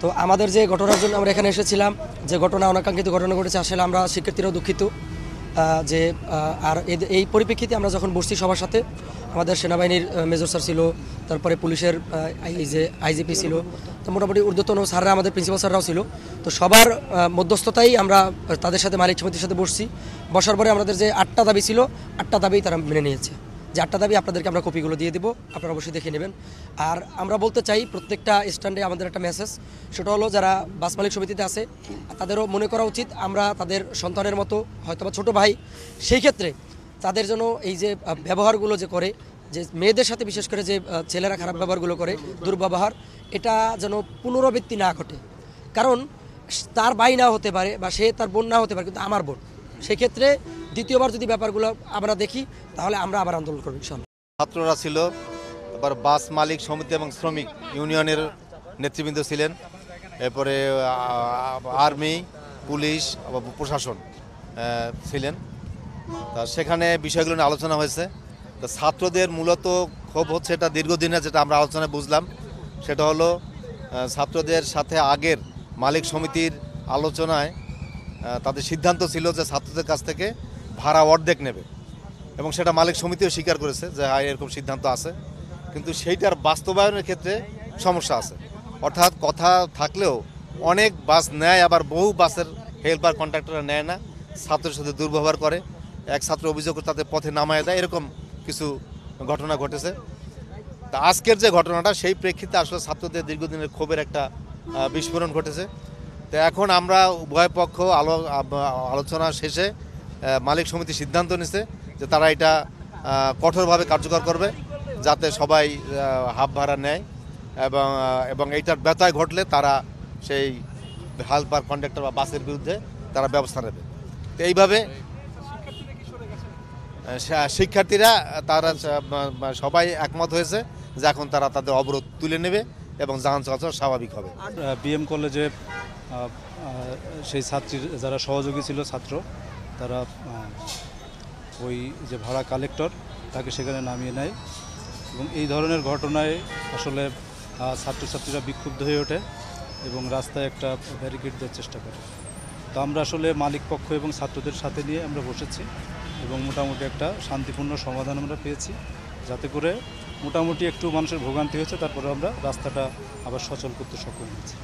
তো আমাদের যে ঘটনার জন্য আমরা এখানে এসেছিলাম, যে ঘটনা অনাকাঙ্ক্ষিত ঘটনা ঘটেছে, আসলে আমরা শিক্ষার্থীরাও দুঃখিত যে আর এই পরিপ্রেক্ষিতে আমরা যখন বসছি সবার সাথে, আমাদের সেনাবাহিনীর মেজর স্যার ছিল, তারপরে পুলিশের এই যে আইজিপি ছিল, তো মোটামুটি ঊর্ধ্বতন স্যাররা, আমাদের প্রিন্সিপাল স্যাররাও ছিল। তো সবার মধ্যস্থতাই আমরা তাদের সাথে, মালিক সমিতির সাথে বসছি। বসার পরে আমাদের যে 8টা দাবি ছিল, 8টা দাবি তারা মেনে নিয়েছে। যে 8টা দাবি আপনাদেরকে আমরা কপিগুলো দিয়ে দেবো, আপনারা অবশ্যই দেখে নেবেন। আর আমরা বলতে চাই প্রত্যেকটা স্ট্যান্ডে আমাদের একটা মেসেজ, সেটা হলো যারা বাস মালিক সমিতিতে আছে তাদেরও মনে করা উচিত আমরা তাদের সন্তানের মতো, হয়তো বা ছোটো ভাই। সেই ক্ষেত্রে তাদের জন্য এই যে ব্যবহারগুলো যে করে, যে মেয়েদের সাথে বিশেষ করে যে ছেলেরা খারাপ ব্যবহারগুলো করে, দুর্ব্যবহার, এটা যেন পুনরাবৃত্তি না ঘটে। কারণ তার ভাই না হতে পারে বা সে তার বোন না হতে পারে, কিন্তু আমার বোন। সেক্ষেত্রে দ্বিতীয়বার যদি ব্যাপারগুলো আমরা দেখি, তাহলে আমরা আবার আন্দোলন করব ইনশাআল্লাহ। ছাত্ররা ছিল, তারপর বাস মালিক সমিতি এবং শ্রমিক ইউনিয়নের নেতৃবৃন্দ ছিলেন, এরপরে আর্মি, পুলিশ, প্রশাসন ছিলেন। তা সেখানে বিষয়গুলো নিয়ে আলোচনা হয়েছে। তো ছাত্রদের মূলত ক্ষোভ হচ্ছে, এটা দীর্ঘদিনের, যেটা আমরা আলোচনায় বুঝলাম, সেটা হলো ছাত্রদের সাথে আগের মালিক সমিতির আলোচনায় তাদের সিদ্ধান্ত ছিল যে ছাত্রদের কাছ থেকে ভাড়া অর্ধেক নেবে, এবং সেটা মালিক সমিতিও স্বীকার করেছে যে হ্যাঁ এরকম সিদ্ধান্ত আছে। কিন্তু সেইটার বাস্তবায়নের ক্ষেত্রে সমস্যা আছে। অর্থাৎ কথা থাকলেও অনেক বাস নেয়, আবার বহু বাসের হেল্পার কন্ট্রাক্টররা নেয় না, ছাত্রের সাথে দুর্ব্যবহার করে। এক ছাত্র অভিযোগ করে তাদের পথে নামায় দেয়, এরকম কিছু ঘটনা ঘটেছে। তা আজকের যে ঘটনাটা, সেই প্রেক্ষিতে আসলে ছাত্রদের দীর্ঘদিনের ক্ষোভের একটা বিস্ফোরণ ঘটেছে। তো এখন আমরা উভয় পক্ষ আলোচনা শেষে মালিক সমিতি সিদ্ধান্ত নিছে যে তারা এটা কঠোরভাবে কার্যকর করবে, যাতে সবাই হাফ ভাড়া নেয়, এবং এইটার ব্যত্যয় ঘটলে তারা সেই হেল্পার কন্ডাক্টর বা বাসের বিরুদ্ধে তারা ব্যবস্থা নেবে। তো এইভাবে শিক্ষার্থীরা তারা সবাই একমত হয়েছে যে এখন তারা তাদের অবরোধ তুলে নেবে এবং যান চলাচল স্বাভাবিক হবে। বিএম কলেজে সেই ছাত্রীর যারা সহযোগী ছিল ছাত্র, তারা ওই যে ভাড়া কালেক্টর, তাকে সেখানে নামিয়ে নেয়, এবং এই ধরনের ঘটনায় আসলে ছাত্রছাত্রীরা বিক্ষুব্ধ হয়ে ওঠে এবং রাস্তায় একটা ব্যারিকেড দেওয়ার চেষ্টা করে। তো আমরা আসলে মালিক পক্ষ এবং ছাত্রদের সাথে নিয়ে আমরা বসেছি, এবং মোটামুটি একটা শান্তিপূর্ণ সমাধান আমরা পেয়েছি, যাতে করে মোটামুটি একটু মানুষের ভোগান্তি হয়েছে, তারপরে আমরা রাস্তাটা আবার সচল করতে সক্ষম হয়েছি।